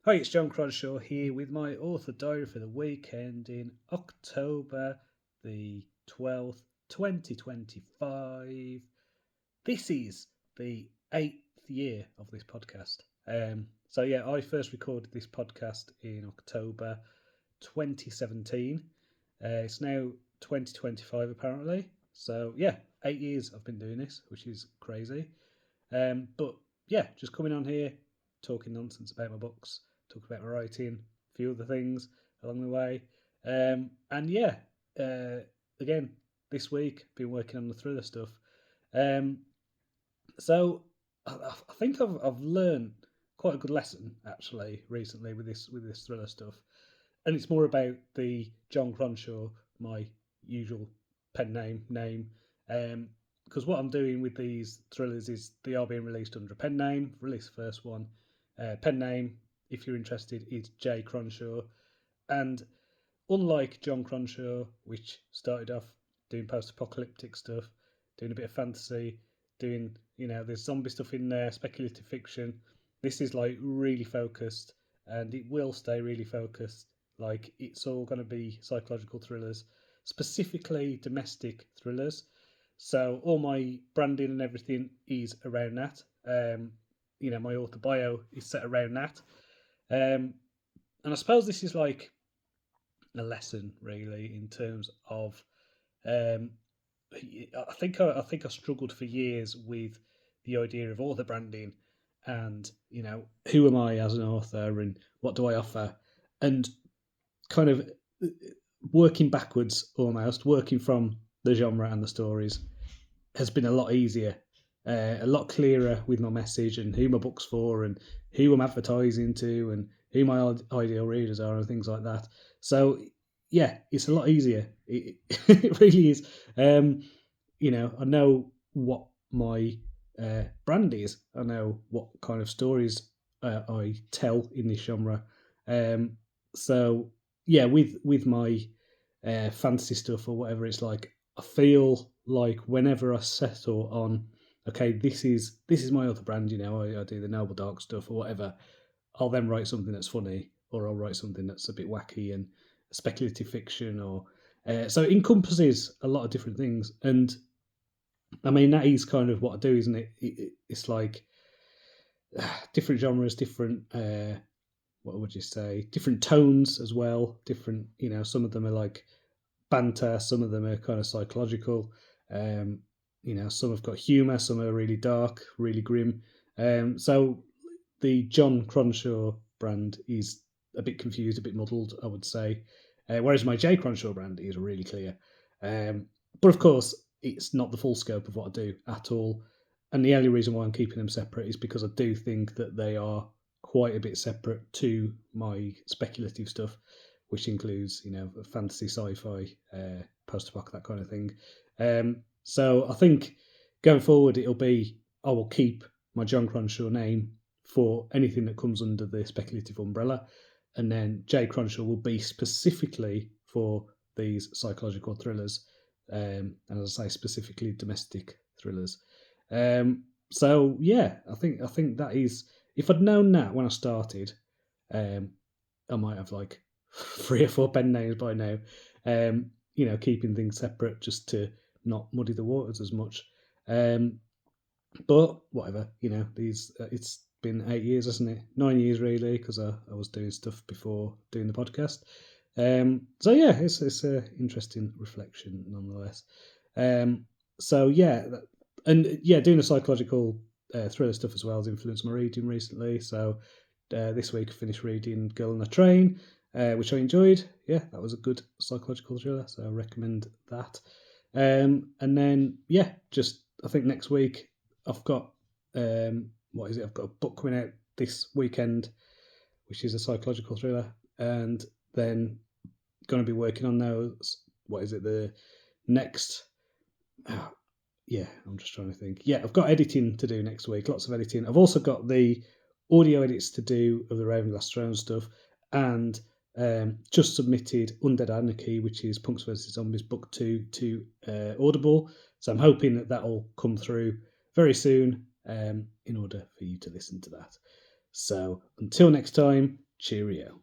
Hi, it's John Cronshaw here with my author diary for the weekend in October the 12th, 2025. This is the 8th year of this podcast. I first recorded this podcast in October 2017. It's now 2025 apparently. So, yeah, 8 years I've been doing this, which is crazy. But yeah, just coming on here, talking nonsense about my books, talking about my writing, a few other things along the way. And yeah, uh, again, this week, been working on the thriller stuff. Um, so I think I've learned quite a good lesson actually recently with this thriller stuff, and it's more about the John Cronshaw, my usual pen name. Because what I'm doing with these thrillers is they are being released under a pen name. Release the first one, pen name. If you're interested, is J Cronshaw, and unlike John Cronshaw, which started off doing post-apocalyptic stuff, doing a bit of fantasy, doing there's zombie stuff in there, speculative fiction. This is like really focused, and it will stay really focused. Like it's all going to be psychological thrillers, specifically domestic thrillers. So all my branding and everything is around that. My author bio is set around that. And I suppose this is like a lesson really in terms of um, I think I struggled for years with the idea of author branding and who am I as an author and what do I offer, and kind of working backwards, almost working from the genre and the stories has been a lot easier, a lot clearer with my message and who my book's for and who I'm advertising to and who my ideal readers are and things like that. So yeah, it's a lot easier. It really is. I know what my brand is. I know what kind of stories I tell in this genre. Um, so yeah, with my fantasy stuff or whatever, it's like I feel like whenever I settle on, okay, this is my other brand. I do the noble dark stuff or whatever. I'll then write something that's funny, or I'll write something that's a bit wacky and speculative fiction, or so it encompasses a lot of different things. And I mean that is kind of what I do, isn't it? It's like different genres, different what would you say, different tones as well. Different, some of them are like banter, some of them are kind of psychological. Um, some have got humour, some are really dark, really grim. So the John Cronshaw brand is a bit confused, a bit muddled, I would say. Whereas my J Cronshaw brand is really clear. But of course, it's not the full scope of what I do at all. And the only reason why I'm keeping them separate is because I do think that they are quite a bit separate to my speculative stuff, which includes, fantasy, sci-fi, post-apoc, that kind of thing. So I think going forward, it'll be I will keep my John Cronshaw name for anything that comes under the speculative umbrella, and then J Cronshaw will be specifically for these psychological thrillers, and as I say, specifically domestic thrillers. So yeah, I think that is. If I'd known that when I started, um, I might have like 3 or 4 pen names by now. Keeping things separate just to not muddy the waters as much. Um, but whatever, it's been 8 years, hasn't it? 9 years really, because I was doing stuff before doing the podcast. So yeah, it's a interesting reflection nonetheless. So yeah, and yeah, doing the psychological thriller stuff as well has influenced my reading recently. So this week I finished reading Girl on a Train, which I enjoyed. Yeah, that was a good psychological thriller, so I recommend that. And then yeah, just I think next week I've got what is it? I've got a book coming out this weekend, which is a psychological thriller, and then going to be working on those. What is it? The next. Oh, yeah, I'm just trying to think. Yeah, I've got editing to do next week. Lots of editing. I've also got the audio edits to do of the Ravenglass Throne stuff, and just submitted Undead Anarchy, which is Punks vs Zombies Book 2 to Audible. So I'm hoping that that'll come through very soon in order for you to listen to that. So until next time, Cheerio.